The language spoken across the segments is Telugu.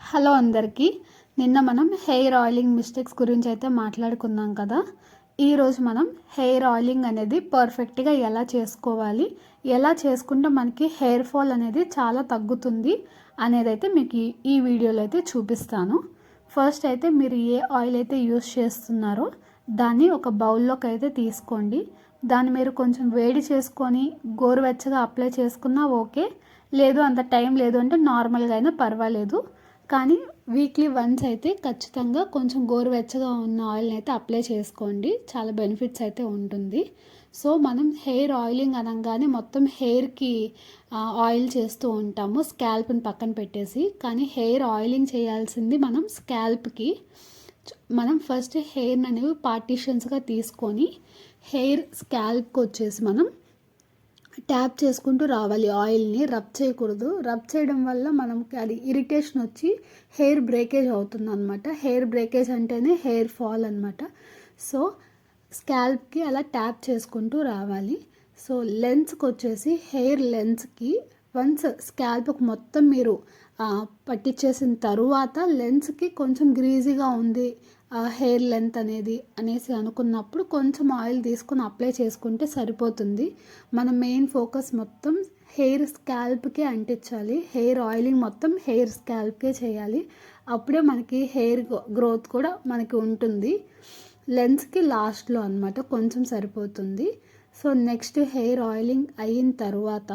హలో అందరికీ. నిన్న మనం హెయిర్ ఆయిలింగ్ మిస్టేక్స్ గురించి అయితే మాట్లాడుకున్నాం కదా. ఈరోజు మనం హెయిర్ ఆయిలింగ్ అనేది పర్ఫెక్ట్గా ఎలా చేసుకోవాలి, ఎలా చేసుకుంటే మనకి హెయిర్ ఫాల్ అనేది చాలా తగ్గుతుంది అనేది అయితే మీకు ఈ వీడియోలో అయితే చూపిస్తాను. ఫస్ట్ అయితే మీరు ఏ ఆయిల్ అయితే యూస్ చేస్తున్నారో దాన్ని ఒక బౌల్లోకి అయితే తీసుకోండి. దాన్ని మీరు కొంచెం వేడి చేసుకొని గోరువెచ్చగా అప్లై చేసుకున్నా ఓకే, లేదు అంత టైం లేదు అంటే నార్మల్గా అయినా పర్వాలేదు. కానీ వీక్లీ వన్స్ అయితే ఖచ్చితంగా కొంచెం గోరువెచ్చగా ఉన్న ఆయిల్ని అయితే అప్లై చేసుకోండి, చాలా బెనిఫిట్స్ అయితే ఉంటుంది. సో మనం హెయిర్ ఆయిలింగ్ అనగానే మొత్తం హెయిర్కి ఆయిల్ చేస్తూ ఉంటాము స్కాల్ప్ని పక్కన పెట్టేసి. కానీ హెయిర్ ఆయిలింగ్ చేయాల్సింది మనం స్కాల్ప్కి. మనం ఫస్ట్ హెయిర్ అనేవి పార్టీషన్స్గా తీసుకొని హెయిర్ స్కాల్ప్కి వచ్చేసి మనం ట్యాప్ చేసుకుంటూ రావాలి. ఆయిల్ని రబ్ చేయకూడదు. రబ్ చేయడం వల్ల మనకి అది ఇరిటేషన్ వచ్చి హెయిర్ బ్రేకేజ్ అవుతుంది అనమాట. హెయిర్ బ్రేకేజ్ అంటేనే హెయిర్ ఫాల్ అనమాట. సో స్కాల్ప్కి అలా ట్యాప్ చేసుకుంటూ రావాలి. సో లెన్స్కి వచ్చేసి హెయిర్ లెన్స్కి వన్స్ స్కాల్ప్కి మొత్తం మీరు పట్టించేసిన తరువాత లెన్స్కి కొంచెం గ్రీజీగా ఉంది హెయిర్ లెంత్ అనేసి అనుకున్నప్పుడు కొంచెం ఆయిల్ తీసుకొని అప్లై చేసుకుంటే సరిపోతుంది. మన మెయిన్ ఫోకస్ మొత్తం హెయిర్ స్కాల్ప్కే అంటించాలి. హెయిర్ ఆయిలింగ్ మొత్తం హెయిర్ స్కాల్ప్కే చేయాలి. అప్పుడే మనకి హెయిర్ గ్రోత్ కూడా మనకి ఉంటుంది. లెన్స్కి లాస్ట్లో అనమాట కొంచెం సరిపోతుంది. సో నెక్స్ట్ హెయిర్ ఆయిలింగ్ అయిన తర్వాత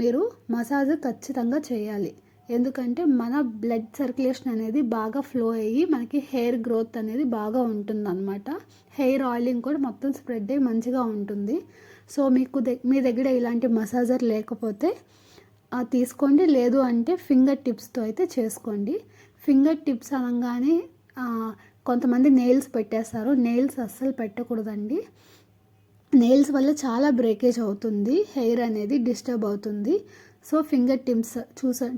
మీరు మసాజ్ ఖచ్చితంగా చేయాలి. ఎందుకంటే మన బ్లడ్ సర్క్యులేషన్ అనేది బాగా ఫ్లో అయ్యి మనకి హెయిర్ గ్రోత్ అనేది బాగా ఉంటుందన్నమాట. హెయిర్ ఆయిలింగ్ కూడా మొత్తం స్ప్రెడ్ అయ్యి మంచిగా ఉంటుంది. సో మీ దగ్గర ఇలాంటి మసాజర్ లేకపోతే తీసుకోండి, లేదు అంటే ఫింగర్ టిప్స్తో అయితే చేసుకోండి. ఫింగర్ టిప్స్ అనగానే కొంతమంది నెయిల్స్ పెట్టేస్తారు. నెయిల్స్ అస్సలు పెట్టకూడదండి. నెయిల్స్ వల్ల చాలా బ్రేకేజ్ అవుతుంది, హెయిర్ అనేది డిస్టర్బ్ అవుతుంది. సో ఫింగర్ టిప్స్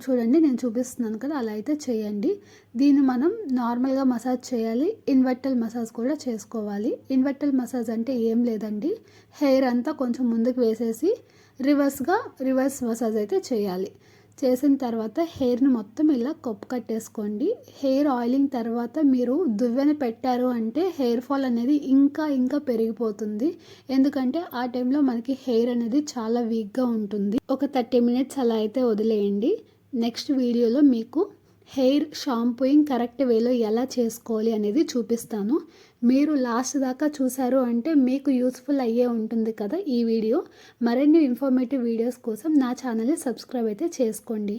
చూడండి, నేను చూపిస్తున్నాను కదా, అలా అయితే చేయండి. దీన్ని మనం నార్మల్గా మసాజ్ చేయాలి, ఇన్వర్టల్ మసాజ్ కూడా చేసుకోవాలి. ఇన్వర్టల్ మసాజ్ అంటే ఏం లేదండి, హెయిర్ అంతా కొంచెం ముందుకు వేసేసి రివర్స్ మసాజ్ అయితే చేయాలి. చేసిన తర్వాత హెయిర్ని మొత్తం ఇలా కొప్పు కట్టేసుకోండి. హెయిర్ ఆయిలింగ్ తర్వాత మీరు దువ్వెన పెట్టారు అంటే హెయిర్ ఫాల్ అనేది ఇంకా పెరిగిపోతుంది. ఎందుకంటే ఆ టైంలో మనకి హెయిర్ అనేది చాలా వీక్గా ఉంటుంది. ఒక 30 మినిట్స్ అలా అయితే వదిలేయండి. నెక్స్ట్ వీడియోలో మీకు హెయిర్ షాంపూయింగ్ కరెక్ట్ వేలో ఎలా చేసుకోవాలి అనేది చూపిస్తాను. మీరు లాస్ట్ దాకా చూసారు అంటే మీకు యూస్ఫుల్ అయ్యే ఉంటుంది కదా ఈ వీడియో. మరిన్ని ఇన్ఫర్మేటివ్ వీడియోస్ కోసం నా ఛానల్ని సబ్స్క్రైబ్ అయితే చేసుకోండి.